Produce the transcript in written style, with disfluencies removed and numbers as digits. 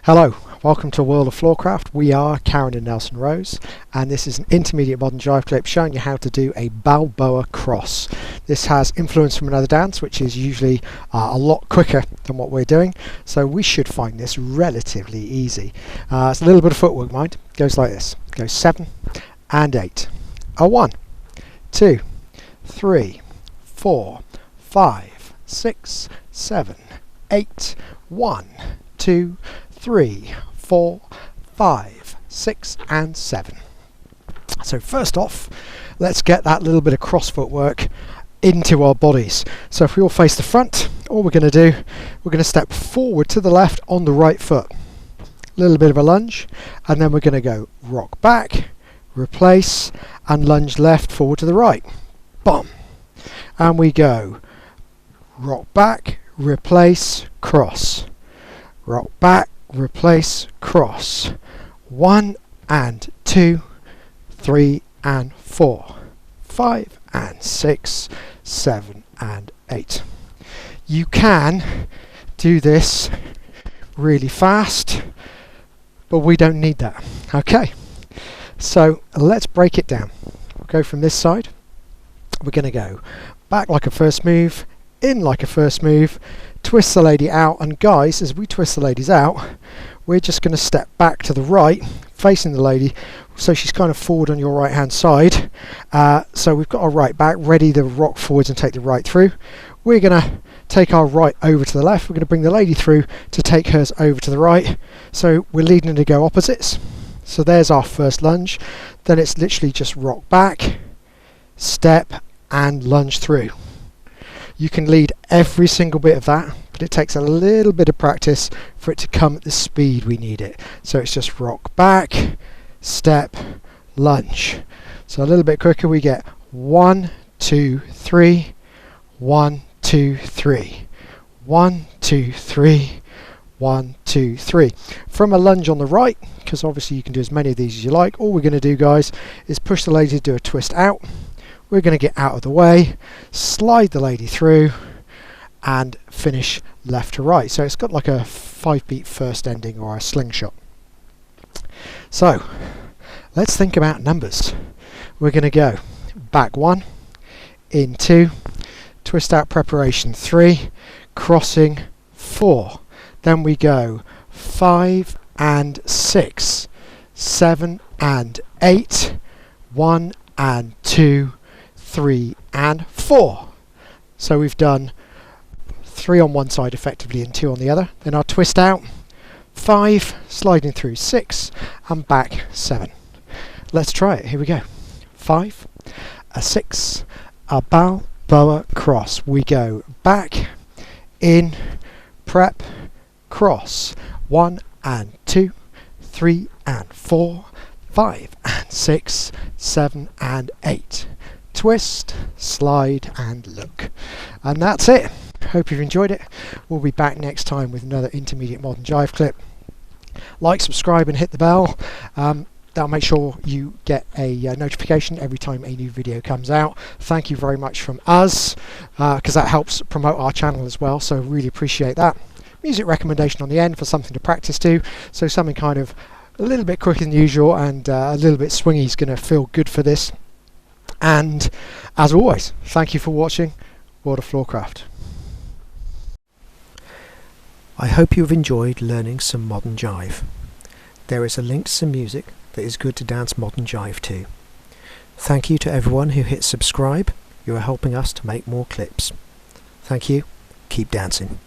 Hello, welcome to World of Floorcraft. We are Karen and Nelson Rose, and this is an intermediate modern jive clip showing you how to do a Balboa Cross. This has influence from another dance, which is usually a lot quicker than what we're doing, so we should find this relatively easy. It's a little bit of footwork, mind. It goes like this. It goes 7 and 8. A 1, 2, 3, 4, 5, 6, 7, 8. 1, 2, 3, 4, 5, 6 and 7. So first off, let's get that little bit of cross footwork into our bodies. So if we all face the front, all we're going to do, we're going to step forward to the left on the right foot. A little bit of a lunge, and then we're going to go rock back, replace, and lunge left, forward to the right. Bum. And we go rock back, replace, cross. Rock back, replace, cross. 1 and 2, 3 and 4, 5 and 6, 7 and 8. You can do this really fast, but we don't need that. Okay, so let's break it down. We'll go from this side. We're going to go back like a first move, in like a first move, twist the lady out, and guys, as we twist the ladies out, we're just going to step back to the right, facing the lady, so she's kind of forward on your right hand side. So we've got our right back ready to rock forwards and take the right through. We're going to take our right over to the left. We're going to bring the lady through to take hers over to the right. So we're leading to go opposites. So there's our first lunge. Then it's literally just rock back, step and lunge through. You can lead every single bit of that, but it takes a little bit of practice for it to come at the speed we need it. So it's just rock back, step, lunge. So a little bit quicker, we get 1, 2, 3, 1, 2, 3, 1, 2, 3, 1, 2, 3. From a lunge on the right, because obviously you can do as many of these as you like, all we're going to do, guys, is push the lady to do a twist out. We're going to get out of the way, slide the lady through, and finish left to right. So it's got like a 5-beat first ending or a slingshot. So let's think about numbers. We're going to go back 1, in 2, twist out preparation 3, crossing 4. Then we go 5 and 6, 7 and 8, 1 and 2, 3 and 4. So we've done 3 on one side effectively and 2 on the other. Then our twist out 5, sliding through 6 and back 7. Let's try it. Here we go. 5, a 6, a Balboa Cross. We go back, in, prep, cross. 1 and 2, 3 and 4, 5 and 6, 7 and 8. Twist, slide and look. And that's it. Hope you've enjoyed it. We'll be back next time with another intermediate modern jive clip. Like, subscribe and hit the bell. That'll make sure you get a notification every time a new video comes out. Thank you very much from us, because that helps promote our channel as well, so really appreciate that. Music recommendation on the end for something to practice to, so something kind of a little bit quicker than usual and a little bit swingy is going to feel good for this. And as always, thank you for watching World of Floorcraft. I hope you've enjoyed learning some modern jive. There is a link to some music that is good to dance modern jive to. Thank you to everyone who hit subscribe. You are helping us to make more clips. Thank you. Keep dancing.